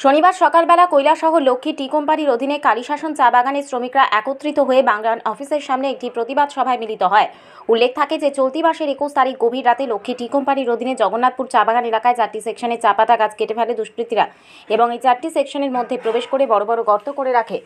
শনিবার সকালবেলা কৈলাসহর লক্ষ্মী টি কোম্পানির অধীনে কালীশাসন চা বাগানের শ্রমিকরা একত্রিত হয়ে বাগান অফিসের সামনে একটি প্রতিবাদ সভায় মিলিত হয়। উল্লেখ থাকে যে চলতি মাসের 21 তারিখ গভীর রাতে লক্ষ্মী টি কোম্পানির অধীনে জগন্নাথপুর চা বাগান এলাকায় 4টি সেকশনে চা পাতা গাছ কেটে ফেলে দুষ্কৃতীরা এবং এই 4টি সেকশনের মধ্যে প্রবেশ করে বড় বড় গর্ত করে রাখে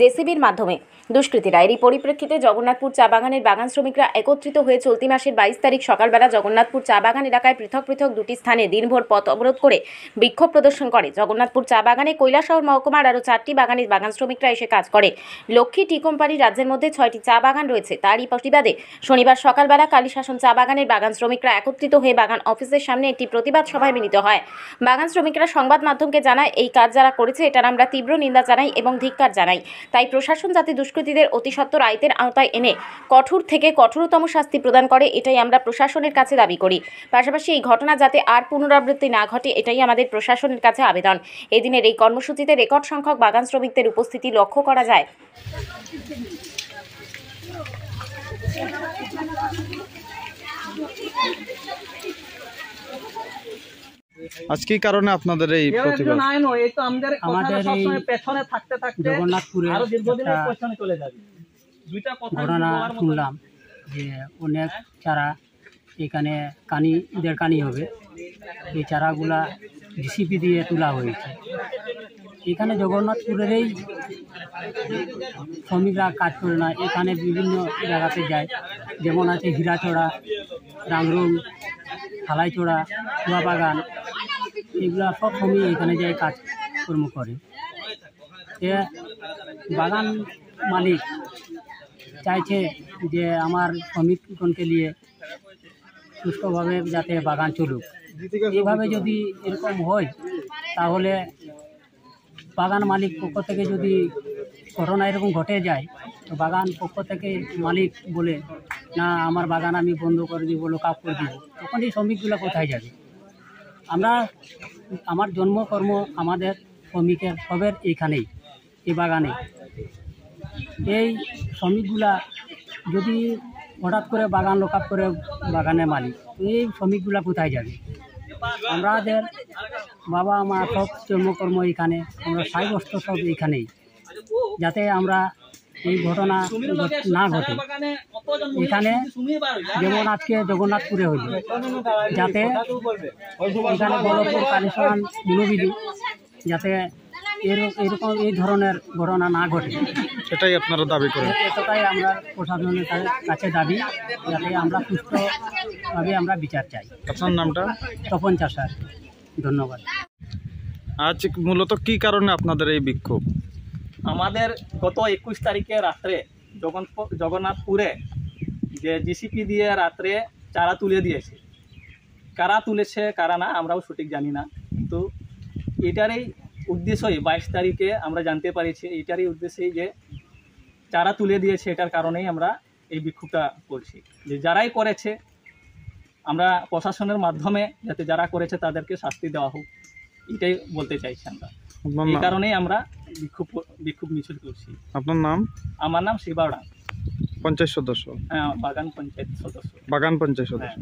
জেসিবির মাধ্যমে দুষ্কৃতীরা। এরই পরিপ্রেক্ষিতে জগন্নাথপুর চা বাগানের বাগান শ্রমিকরা একত্রিত হয়ে চলতি মাসের 22 তারিখ সকালবেলা জগন্নাথপুর চা বাগান এলাকায় পৃথক পৃথক দুটি স্থানে দিনভর পথ অবরোধ করে বিক্ষোভ প্রদর্শন করে। জগন্নাথপুর চা বাগানে কৈলাসহর মহকুমার আরও 4টি বাগানের বাগান শ্রমিকরা এসে কাজ করে। লক্ষ্মী টি কোম্পানি রাজ্যের মধ্যে 6টি চা বাগান রয়েছে। তারই প্রতিবাদে শনিবার সকালবেলা কালীশাসন চা বাগানের বাগান শ্রমিকরা একত্রিত হয়ে বাগান অফিসের সামনে একটি প্রতিবাদ সভায় মিলিত হয়। বাগান শ্রমিকরা সংবাদ মাধ্যমকে জানায়, এই কাজ যারা করেছে এটার আমরা তীব্র নিন্দা জানাই এবং ধিক্কার জানাই। তাই প্রশাসন যাতে দুষ্কৃতীদের অতি সত্বর আইনের আওতায় এনে কঠোর থেকে কঠোরতম শাস্তি প্রদান করে, এটাই আমরা প্রশাসনের কাছে দাবি করি। পাশাপাশি এই ঘটনা যাতে আর পুনরাবৃত্তি না ঘটে, এটাই আমাদের প্রশাসনের কাছে আবেদন। এদিনের এই কর্মসূচিতে রেকর্ড সংখ্যক বাগান শ্রমিকদের উপস্থিতি লক্ষ্য করা যায়। আজ কি কারণে আপনাদের এই প্রতিবাদ? আমাদের এই জগন্নাথপুরে ঘটনা শুনলাম যে অনেক চারা এখানে ঈদের কানি হবে, এই চারাগুলা জিসিপি দিয়ে তোলা হয়েছে। এখানে জগন্নাথপুরেরই শ্রমিকরা কাজ করে না, এখানে বিভিন্ন জায়গাতে যায়, যেমন আছে হীরাচড়া, রাংরুম, হালাইচড়া, চুয়া বাগান, এগুলা সব শ্রমিক এখানে যায় কাজকর্ম করে। বাগান মালিক চাইছে যে আমার শ্রমিকগণকে নিয়ে সুষ্ঠুভাবে যাতে বাগান চলুক। এইভাবে যদি এরকম হয় তাহলে বাগান মালিক পক্ষ থেকে যদি ঘটনা এরকম ঘটে যায়, তো বাগান পক্ষ থেকে মালিক বলে না আমার বাগান আমি বন্ধ করে দিব, লোকআপ করে দিব, তখন এই শ্রমিকগুলো কোথায় যাবে? আমার জন্মকর্ম আমাদের শ্রমিকের সবের এইখানেই, এই বাগানে। এই শ্রমিকগুলা যদি হঠাৎ করে বাগান লোকআপ করে বাগানের মালিক, এই শ্রমিকগুলা কোথায় যাবে? আমাদের বাবা মা সব জন্মকর্ম এখানে, আমরা সাব্যস্ত সব এইখানেই, যাতে আমরা এই ঘটনা না ঘটে। এখানে যেমন আজকে জগন্নাথপুরে হইল, যাতে এখানে বলপুর কালীশাসন মনোবিধি যাতে এরকম এই ধরনের ঘটনা না ঘটে, সেটাই আপনারা দাবি করেন? এতটাই আমরা প্রশাসনের কাছে দাবি, যাতে আমরা সুস্থভাবে আমরা বিচার চাই। আপনার নামটা? তপন চাষার। ধন্যবাদ। আজ মূলত কি কারণে আপনাদের এই বিক্ষোভ? আমাদের গত 21 তারিখে রাত্রে জগন্নাথপুরে যে জিসিপি দিয়ে রাত্রে চারা তুলে দিয়েছে, কারা তুলেছে কারা না আমরাও সঠিক জানি না, কিন্তু এটারই উদ্দেশ্যই 22 তারিখে আমরা জানতে পারিছি, এটারই উদ্দেশ্যেই যে চারা তুলে দিয়েছে, এটার কারণেই আমরা এই বিক্ষোভটা করছি। যে যারাই করেছে আমরা প্রশাসনের মাধ্যমে যাতে যারা করেছে তাদেরকে শাস্তি দেওয়া হোক, এটাই বলতে চাইছি আমরা। এই কারণেই আমরা বিক্ষোভ মিছিল করছি। আপনার নাম? আমার নাম শিবাড়া, পঞ্চায়েত সদস্য। হ্যাঁ, বাগান পঞ্চায়েত সদস্য। বাগান পঞ্চায়েত সদস্য।